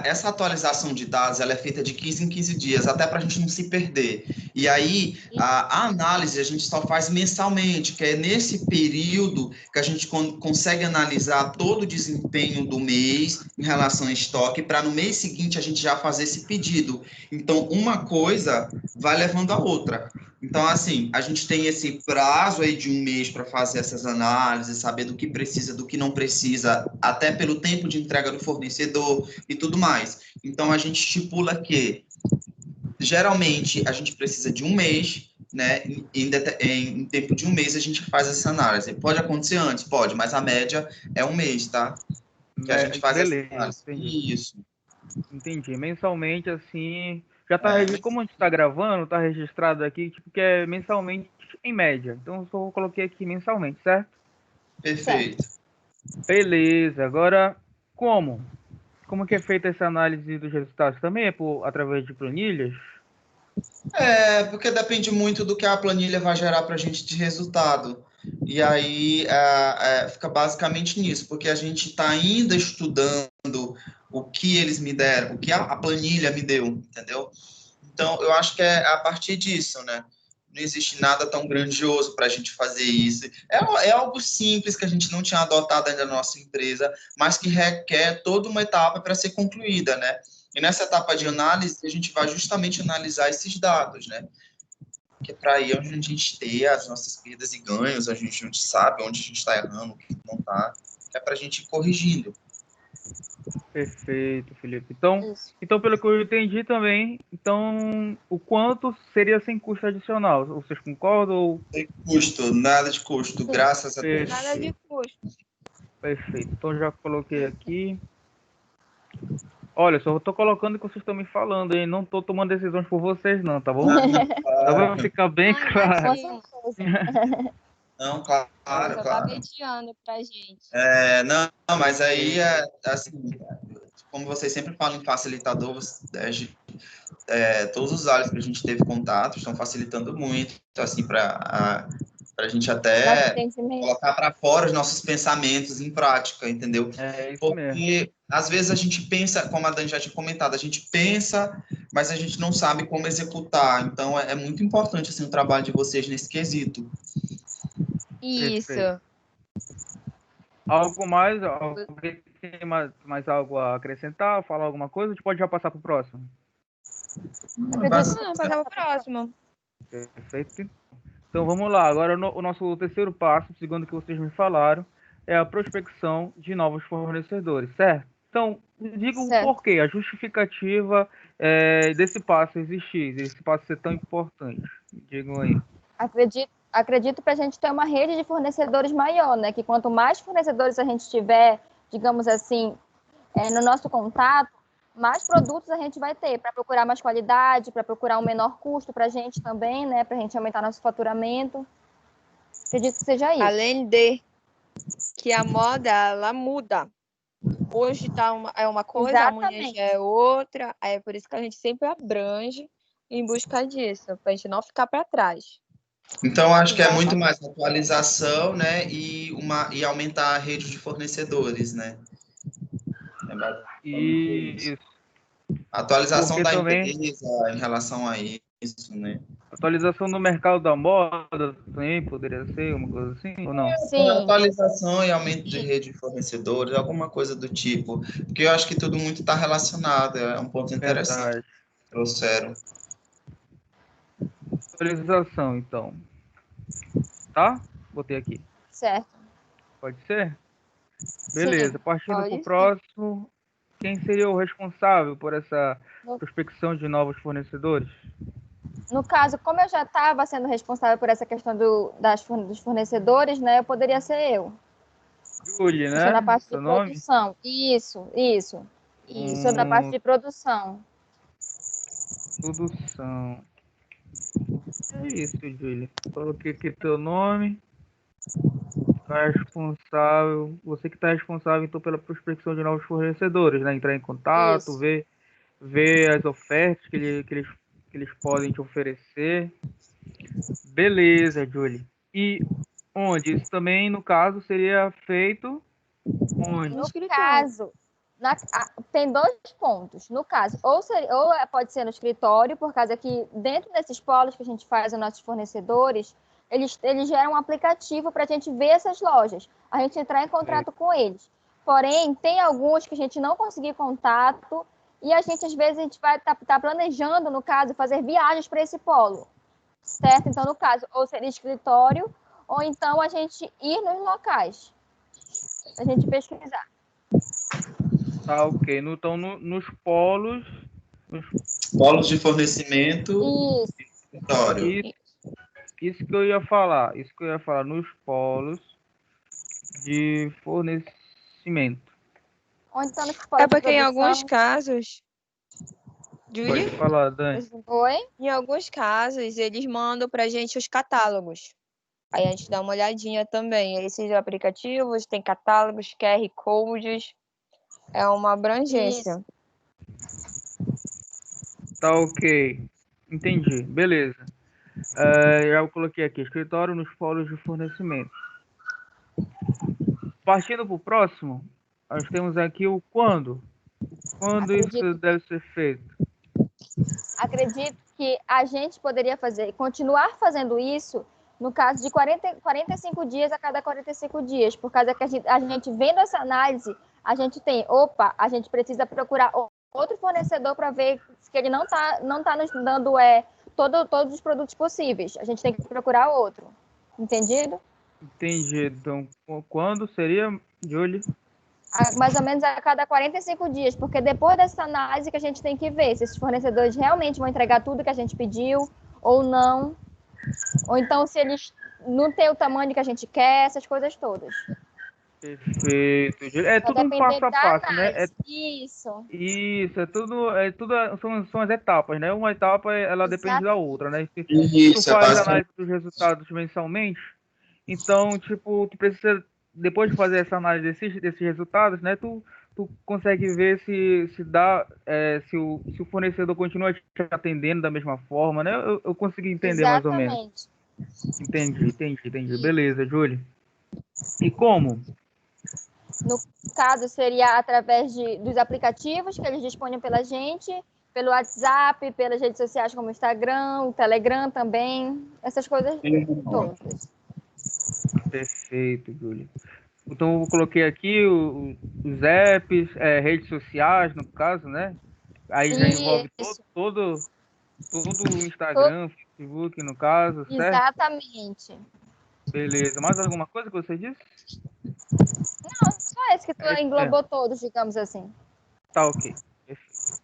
essa atualização de dados, ela é feita de 15 em 15 dias, até para a gente não se perder. E aí, a análise a gente só faz mensalmente, que é nesse período que a gente consegue analisar todo o desempenho do mês em relação a estoque, para no mês seguinte a gente já fazer esse pedido. Então, uma coisa vai levando a outra. Então, assim, a gente tem esse prazo aí de um mês para fazer essas análises, saber do que precisa, do que não precisa, até pelo tempo de entrega do fornecedor e tudo mais. Então, a gente estipula que, geralmente, a gente precisa de um mês, né? Em tempo de um mês, a gente faz essa análise. Pode acontecer antes? Pode, mas a média é um mês, tá? Que a gente faz essa Beleza, análise. entendi. Isso. Entendi. Mensalmente, assim, já tá, É, como a gente tá gravando, tá registrado aqui, tipo, que é mensalmente em média. Então, eu só coloquei aqui mensalmente, certo? perfeito. Beleza. Agora, como? Como que é feita essa análise dos resultados? Também é através de planilhas? É, porque depende muito do que a planilha vai gerar para a gente de resultado. E aí fica basicamente nisso, porque a gente está ainda estudando o que eles me deram, o que a planilha me deu, entendeu? Então, eu acho que é a partir disso, né? Não existe nada tão grandioso para a gente fazer isso. É algo simples que a gente não tinha adotado ainda na nossa empresa, mas que requer toda uma etapa para ser concluída, né? E nessa etapa de análise, a gente vai justamente analisar esses dados, né? Que é para aí onde a gente ter as nossas perdas e ganhos, a gente sabe onde a gente está errando, o que não está, é para a gente ir corrigindo. Perfeito, Felipe. Então, Isso. então, pelo que eu entendi também, então, o quanto seria sem custo adicional? Vocês concordam? Sem custo, nada de custo, Sim. graças a Deus. Nada de custo. Perfeito. Então, já coloquei aqui. Olha, só tô colocando o que vocês estão me falando, hein? Não tô tomando decisões por vocês, não, tá bom? Só Claro. vai ficar bem Ah, claro. imagina. Com certeza. Não, Ele claro, só tá claro. mediando pra gente. Não, mas aí, assim, como vocês sempre falam em facilitador, todos os áreas que a gente teve contato estão facilitando muito, assim, para a gente Nosso até entendimento. colocar para fora os nossos pensamentos em prática, entendeu? É isso mesmo. Porque às vezes a gente pensa, como a Dani já tinha comentado, a gente pensa, mas a gente não sabe como executar. Então é muito importante assim o trabalho de vocês nesse quesito. Perfeito. Isso. Algo mais? Alguém tem mais algo a acrescentar? Falar alguma coisa? A gente pode já passar para o próximo. Acredito. Ah, passar pro próximo. Perfeito. Então vamos lá. Agora o nosso terceiro passo, segundo o que vocês me falaram, é a prospecção de novos fornecedores, certo? Então, diga o Certo. porquê, a justificativa desse passo existir, desse passo ser tão importante. Digam aí. Acredito para a gente ter uma rede de fornecedores maior, né? Que quanto mais fornecedores a gente tiver, digamos assim, no nosso contato, mais produtos a gente vai ter para procurar mais qualidade, para procurar um menor custo para a gente também, né? Para a gente aumentar nosso faturamento. Acredito que seja isso. Além de que a moda, ela muda. Hoje é uma coisa, amanhã Exatamente. já é outra. Aí é por isso que a gente sempre abrange em busca disso, para a gente não ficar para trás. Então acho que é muito Exatamente. mais atualização, né, e aumentar a rede de fornecedores, né? É basicamente isso. E Atualização porque da também empresa em relação a isso, né? atualização no mercado da moda também poderia ser uma coisa assim ou não? Sim, Atualização e aumento de rede de fornecedores, alguma coisa do tipo. Porque eu acho que tudo muito está relacionado, é um ponto interessante Verdade. que trouxeram. Atualização, então. Tá? Botei aqui. certo. Pode ser? Sim. Beleza. Partindo para o Pode sim. próximo, quem seria o responsável por essa No- prospecção de novos fornecedores? No caso, como eu já estava sendo responsável por essa questão dos fornecedores, né? Eu poderia ser eu. Julie, Eu sou na né? parte de Seu nome? produção. Isso. E sou da parte de produção. Produção. É isso, Julie. Coloquei aqui teu nome. Tá responsável. Você que está responsável, então, pela prospecção de novos fornecedores, né? Entrar em contato, Isso. ver as ofertas que eles podem te oferecer. Beleza, Julie. E Onde? Isso também, no caso, seria feito onde? No escritório. caso, tem dois pontos. No caso, pode ser no escritório, por causa que dentro desses polos que a gente faz aos nossos fornecedores, eles geram um aplicativo para a gente ver essas lojas, a gente entrar em contato com eles. Porém, tem alguns que a gente não conseguir contato e a gente, às vezes, a gente vai estar planejando, no caso, fazer viagens para esse polo, certo? Então, no caso, ou seria escritório, ou então a gente ir nos locais, a gente pesquisar. Tá, ok. Então, nos polos. Polos de fornecimento Isso. e escritório. Isso que eu ia falar. Isso que eu ia falar. Nos polos de fornecimento. Ou então nos É polos de porque em alguns produção. casos, Julie, Pode falar, Dani. Oi? em alguns casos eles mandam pra gente os catálogos. Aí a gente dá uma olhadinha também. Esses aplicativos têm catálogos, QR codes, é uma abrangência. Tá, ok. Entendi. Beleza. Já eu coloquei aqui, escritório nos polos de fornecimento. Partindo para o próximo, nós temos aqui o quando. Quando isso deve ser feito? Acredito que a gente poderia continuar fazendo isso no caso de 45 dias a cada 45 dias, por causa que a gente vendo essa análise, a gente precisa procurar outro fornecedor para ver que ele não tá nos dando todos os produtos possíveis. A gente tem que procurar outro. Entendido? Entendi. Então, quando seria, Julie? Mais ou menos a cada 45 dias, porque depois dessa análise que a gente tem que ver se esses fornecedores realmente vão entregar tudo que a gente pediu ou não, ou então se eles não têm o tamanho que a gente quer, essas coisas todas. Perfeito. É Vai tudo um depender passo a da passo, né? análise. Isso. Isso, são as etapas, né? Uma etapa, ela depende da outra, né? Se tu Isso, é faz basicamente. análise dos resultados mensalmente, então, tipo, tu precisa, depois de fazer essa análise desses resultados, né? Tu consegue ver se dá, se o fornecedor continua te atendendo da mesma forma, né? Eu consegui entender mais ou menos. Exatamente. Entendi. Beleza, Júlio. E como? No caso, seria através dos aplicativos que eles dispõem pela gente, pelo WhatsApp, pelas redes sociais como o Instagram, o Telegram também, essas coisas todas. Perfeito, Júlio. Então, eu coloquei aqui os apps, redes sociais, no caso, né? Aí já envolve Isso. todo o Instagram, Facebook, no caso, certo? Exatamente. Beleza. Mais alguma coisa que você disse? Não, só esse que tu englobou todos, digamos assim. Tá, ok. Perfeito.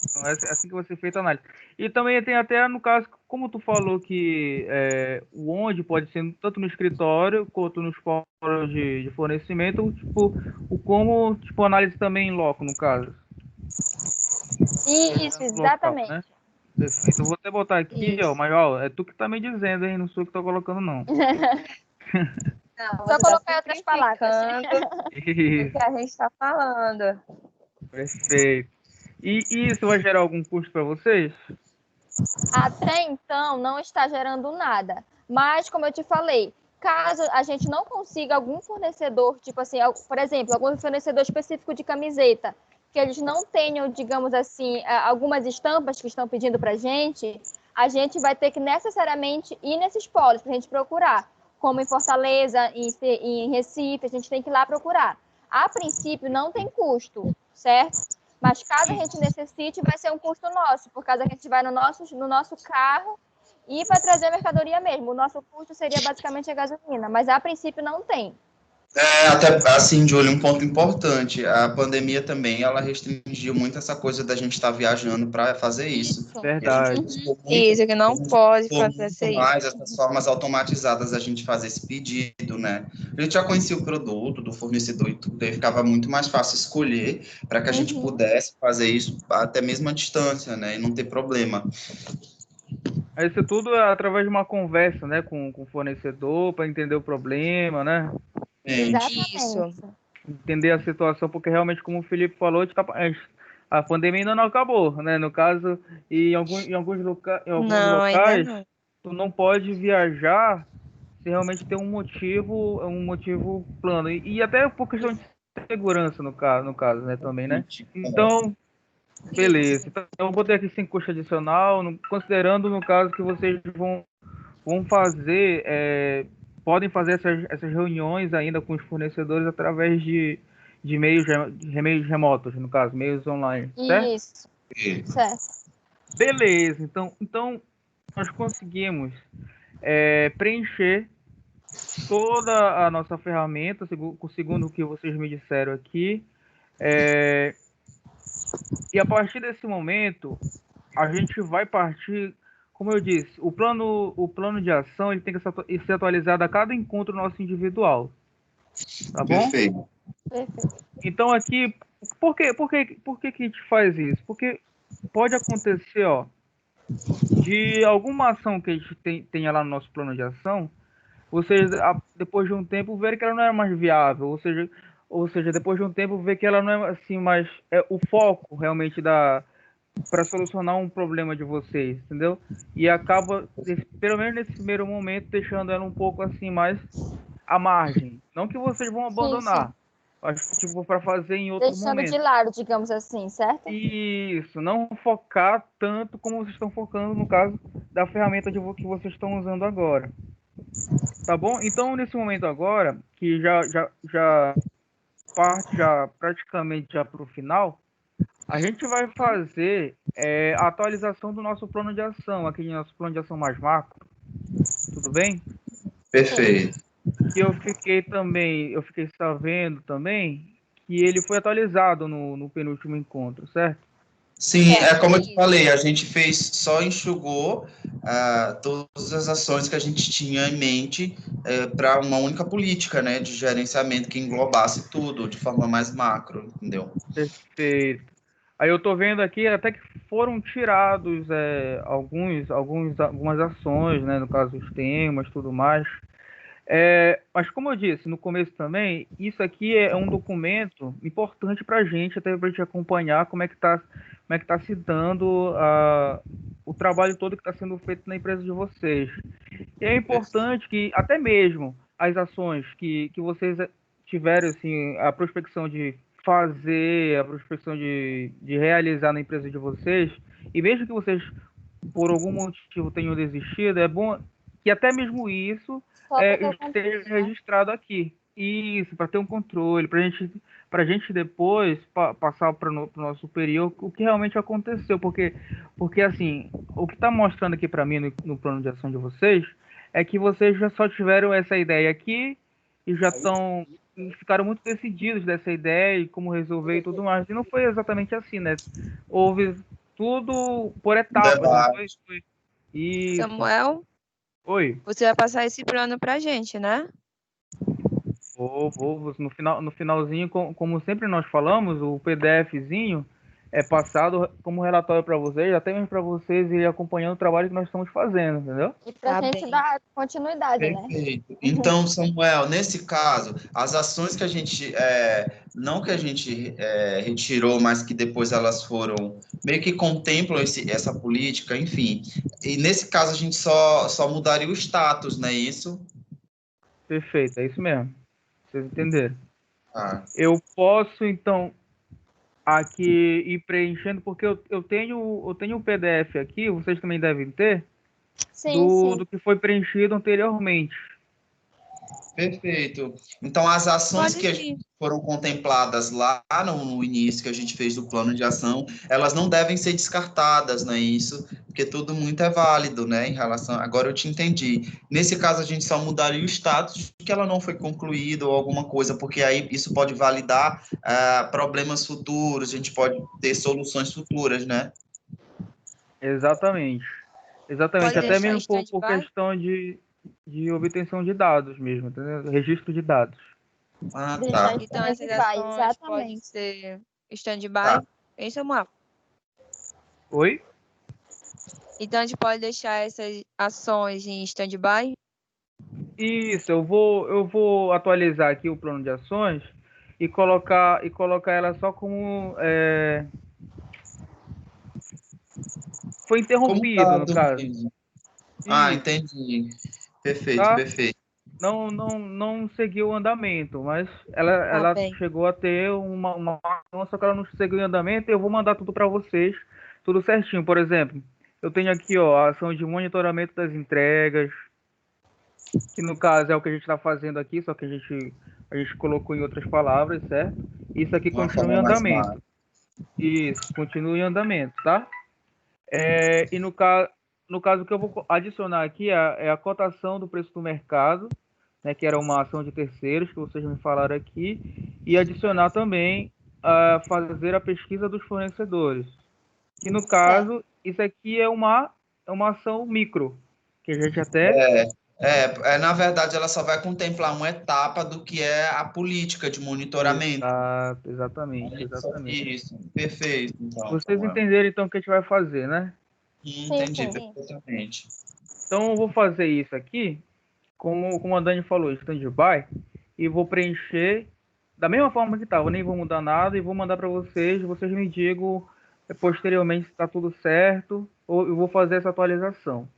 Então, é assim que vai ser feita a análise. E também tem até, no caso, como tu falou que o onde pode ser tanto no escritório quanto nos fóruns de fornecimento, tipo, o como, tipo, análise também em loco, no caso. Isso, No local, exatamente. né? Perfeito. Eu vou até botar aqui, ó, Isso. mas ó, é tu que tá me dizendo, hein? Não sou eu que tô colocando, não. Não, Só você colocar tá em outras palavras. simplificando o Isso, que a gente está falando. perfeito. E isso vai gerar algum custo para vocês? Até então, não está gerando nada. Mas, como eu te falei, caso a gente não consiga algum fornecedor, tipo assim, por exemplo, algum fornecedor específico de camiseta, que eles não tenham, digamos assim, algumas estampas que estão pedindo para a gente vai ter que necessariamente ir nesses polos para a gente procurar. Como em Fortaleza, em Recife, a gente tem que ir lá procurar. A princípio, não tem custo, certo? Mas caso a gente necessite, vai ser um custo nosso, por causa que a gente vai no nosso carro e para trazer a mercadoria mesmo. O nosso custo seria basicamente a gasolina, mas a princípio não tem. Até assim, de olho, um ponto importante. A pandemia também, ela restringiu muito essa coisa da gente estar viajando para fazer isso. Verdade. Isso, que não pode acontecer isso. Mais essas formas automatizadas da gente fazer esse pedido, né? A gente já conhecia o produto do fornecedor e tudo, aí ficava muito mais fácil escolher para que a gente pudesse fazer isso até mesmo à distância, né? E não ter problema. Isso tudo é através de uma conversa, né, com o fornecedor para entender o problema, né? Exatamente. Isso. Entender a situação, porque realmente, como o Felipe falou, a pandemia ainda não acabou, né? No caso, e em alguns Não, ainda locais, não. tu não pode viajar se realmente tem um motivo plano. E até por questão de segurança no caso, né, também, né? Então, beleza. Então, eu botei aqui sem custo adicional, considerando no caso que vocês vão fazer, podem fazer essas reuniões ainda com os fornecedores através de meios remotos, no caso, meios online, certo? Isso, certo. Beleza, então nós conseguimos preencher toda a nossa ferramenta, segundo o que vocês me disseram aqui, e a partir desse momento, a gente vai partir, como eu disse, o plano de ação ele tem que ser atualizado a cada encontro nosso individual, tá bom? Perfeito. Perfeito. Então aqui, por que a gente faz isso? Porque pode acontecer, ó, de alguma ação que a gente tenha lá no nosso plano de ação, vocês, depois de um tempo, ver que ela não é mais viável, ou seja, depois de um tempo, ver que ela não é assim mais o foco realmente para solucionar um problema de vocês, entendeu? E acaba, pelo menos nesse primeiro momento, deixando ela um pouco assim mais à margem. Não que vocês vão abandonar, acho que tipo para fazer em outro Deixando de momento. lado, digamos assim, certo? Isso, não focar tanto como vocês estão focando no caso da ferramenta que vocês estão usando agora. Tá bom? Então, nesse momento agora, que já parte já praticamente já para o final, a gente vai fazer a atualização do nosso plano de ação, aquele nosso plano de ação mais macro. Tudo bem? Perfeito. Que eu fiquei sabendo também que ele foi atualizado no penúltimo encontro, certo? Sim, Certo. como eu te falei, a gente só enxugou todas as ações que a gente tinha em mente para uma única política, né, de gerenciamento que englobasse tudo de forma mais macro, entendeu? Perfeito. Aí eu tô vendo aqui até que foram tirados algumas ações, né, no caso os temas, tudo mais. Mas como eu disse no começo também, isso aqui é um documento importante para a gente, até para a gente acompanhar como é que tá se dando o trabalho todo que está sendo feito na empresa de vocês. E é importante que até mesmo as ações que vocês tiverem assim, a prospecção de fazer, a prospecção de realizar na empresa de vocês, e mesmo que vocês por algum motivo tenham desistido, é bom que até mesmo isso Só para ter o esteja controle, né? registrado aqui. Isso, para ter um controle, para gente depois passar para o nosso superior o que realmente aconteceu. Porque assim, o que está mostrando aqui para mim no plano de ação de vocês é que vocês já só tiveram essa ideia aqui e ficaram muito decididos dessa ideia e como resolver e tudo mais. E não foi exatamente assim, né? Houve tudo por etapas, não foi? Debate. Isso. Samuel, Oi. você vai passar esse plano pra gente, né? Vou. No finalzinho, como sempre nós falamos, o PDFzinho é passado como relatório para vocês, até mesmo para vocês irem acompanhando o trabalho que nós estamos fazendo, entendeu? E para a Tá gente bem. dar continuidade, né? Perfeito. Então, Samuel, nesse caso, as ações que a gente, não que a gente retirou, mas que depois elas foram, meio que contemplam essa política, enfim. E nesse caso a gente só mudaria o status, não é isso? Perfeito, é isso mesmo. Vocês entenderam. Ah, Eu posso, então, aqui ir preenchendo, porque eu tenho o PDF aqui, vocês também devem ter, Sim, sim. do que foi preenchido anteriormente. perfeito. Então, as ações Pode que sim. foram contempladas lá no início que a gente fez do plano de ação, elas não devem ser descartadas, não é isso? Porque tudo muito é válido, né? Em relação. Agora eu te entendi. Nesse caso, a gente só mudaria o status de que ela não foi concluída ou alguma coisa, porque aí isso pode validar problemas futuros, a gente pode ter soluções futuras, né? Exatamente. Exatamente, Pode até deixar mesmo por stand-by? questão de obtenção de dados mesmo, entendeu? Registro de dados. Ah, Deixar tá. em Então, essas stand-by, ações podem exatamente. ser Tá. stand-by, hein, Samuel? Oi? Então, a gente pode deixar essas ações em stand-by? Isso, eu vou atualizar aqui o plano de ações e colocar ela só como foi Como interrompido, no dado caso. mesmo. Ah, Isso, entendi. Perfeito, tá? perfeito. não seguiu o andamento, mas ela bem. chegou a ter uma ação, só que ela não seguiu o andamento, e eu vou mandar tudo para vocês, tudo certinho. Por exemplo, eu tenho aqui, ó, a ação de monitoramento das entregas, que no caso é o que a gente está fazendo aqui, só que a gente colocou em outras palavras, certo? Isso aqui Uma continua em forma mais andamento. clara. Isso, continua em andamento, tá? E no caso que eu vou adicionar aqui é a cotação do preço do mercado, né, que era uma ação de terceiros que vocês me falaram aqui, e adicionar também fazer a pesquisa dos fornecedores. Que no caso, isso aqui é uma ação micro, que a gente até. Na verdade, ela só vai contemplar uma etapa do que é a política de monitoramento. Exato, exatamente. Isso, perfeito. Então, Vocês Samuel. entenderam então o que a gente vai fazer, né? Entendi sim. perfeitamente. Então eu vou fazer isso aqui, como a Dani falou, stand-by, e vou preencher da mesma forma que estava, nem vou mudar nada e vou mandar para vocês me digam posteriormente se está tudo certo, ou eu vou fazer essa atualização.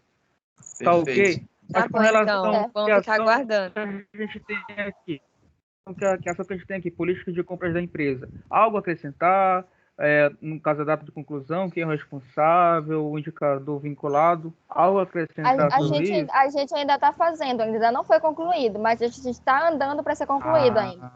Tá ok? Perfeito. Tá Mas com bom, relação então. à Vamos ficar ação aguardando. que a gente tem aqui, que a ação que a gente tem aqui, política de compras da empresa, algo a acrescentar? No caso da data de conclusão, quem é o responsável, o indicador vinculado, algo a acrescentar sobre isso? A gente ainda está fazendo, ainda não foi concluído, mas a gente está andando para ser concluído ainda.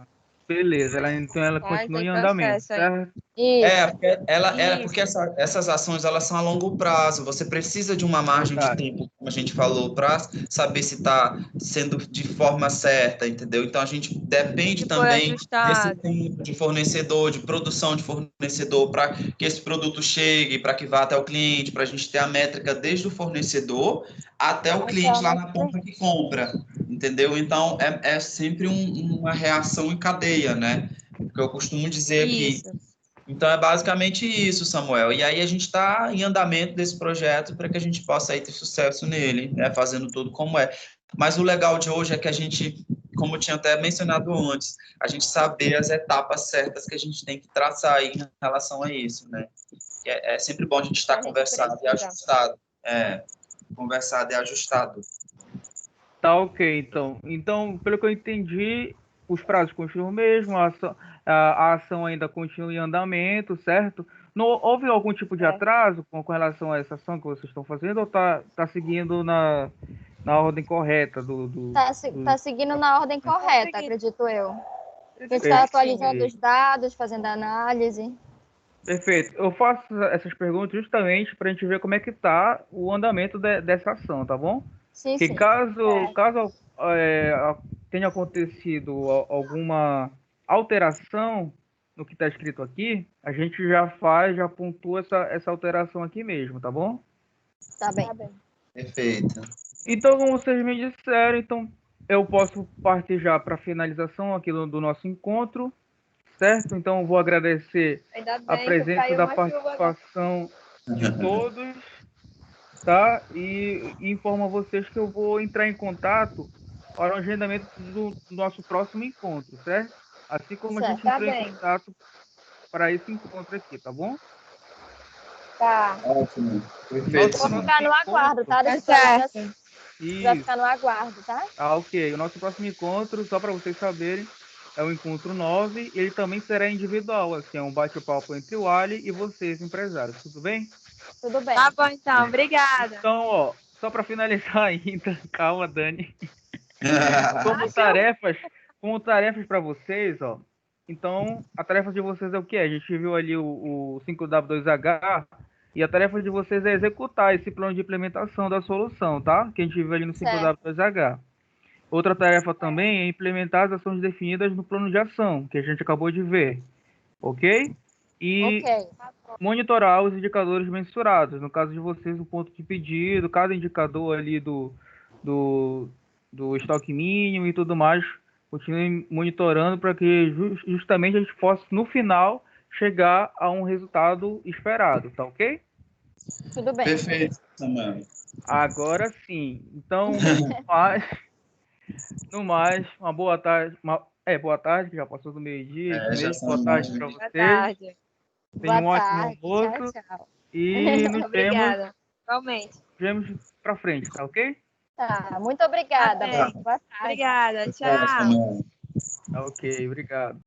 Beleza, então ela Tá? continua Tem em andamento, processo aí. certo? Isso. Porque essas ações elas são a longo prazo. Você precisa de uma margem de Verdade. tempo, como a gente falou, para saber se está sendo de forma certa, entendeu? Então a gente depende Que foi também desse ajustado. tempo de fornecedor, de produção de fornecedor, para que esse produto chegue, para que vá até o cliente, para a gente ter a métrica desde o fornecedor até o cliente lá na ponta que compra, entendeu? Então é sempre uma reação em cadeia, né? Que eu costumo dizer aqui. Isso. Então, é basicamente isso, Samuel. E aí a gente está em andamento desse projeto para que a gente possa aí ter sucesso nele, né, fazendo tudo como é. Mas o legal de hoje é que a gente, como eu tinha até mencionado antes, a gente saber as etapas certas que a gente tem que traçar aí em relação a isso, né? Que é sempre bom a gente estar conversado e ajustado. Conversado e ajustado. Tá ok, então. Então, pelo que eu entendi, os prazos continuam o mesmo, a ação ainda continua em andamento, certo? Não houve algum tipo de atraso com relação a essa ação que vocês estão fazendo, ou tá seguindo na ordem correta Tá seguindo na ordem correta, acredito eu. A gente está atualizando os dados, fazendo análise. Perfeito. Eu faço essas perguntas justamente para a gente ver como é que está o andamento dessa ação, tá bom? Sim, Que sim. caso tenha acontecido alguma alteração no que está escrito aqui, a gente já pontua essa alteração aqui mesmo, tá bom? Tá bem. Perfeito. Então, como vocês me disseram, então eu posso partir já para a finalização aqui do nosso encontro, certo? Então, eu vou agradecer a presença da participação de todos, tá? E informo a vocês que eu vou entrar em contato para o agendamento do nosso próximo encontro, certo? Assim como a gente entrou em contato para esse encontro aqui, tá bom? Tá. Ótimo. Perfeito. Vou ficar no aguardo, tá? Tá certo. Vai ficar no aguardo, tá? Ok. O nosso próximo encontro, só para vocês saberem, é o encontro 9. Ele também será individual, assim, é um bate-papo entre o Ali e vocês, empresários, tudo bem? Tudo bem. Tá bom, então. Obrigada. Então, ó, só para finalizar ainda, calma, Dani. Como tarefas para vocês, ó. Então, a tarefa de vocês é o que? A gente viu ali o 5W2H, e a tarefa de vocês é executar esse plano de implementação da solução, tá? Que a gente viu ali no 5W2H. Outra tarefa também é implementar as ações definidas no plano de ação, que a gente acabou de ver, ok? E monitorar os indicadores mensurados. No caso de vocês, o ponto de pedido, cada indicador ali do estoque mínimo e tudo mais, continue monitorando para que justamente a gente possa, no final, chegar a um resultado esperado, tá ok? Tudo bem. Perfeito, Samuel. Agora sim. Então, no mais, uma boa tarde. Boa tarde, que já passou do meio-dia. Boa tarde para vocês. Boa tarde. Tenham um ótimo almoço. Tchau. E nos Obrigada. Igualmente. vemos para frente, tá ok? Tá, muito obrigada. Tá bem. Boa tarde. Obrigada, Obrigado, tchau. Samuel. Ok, obrigado.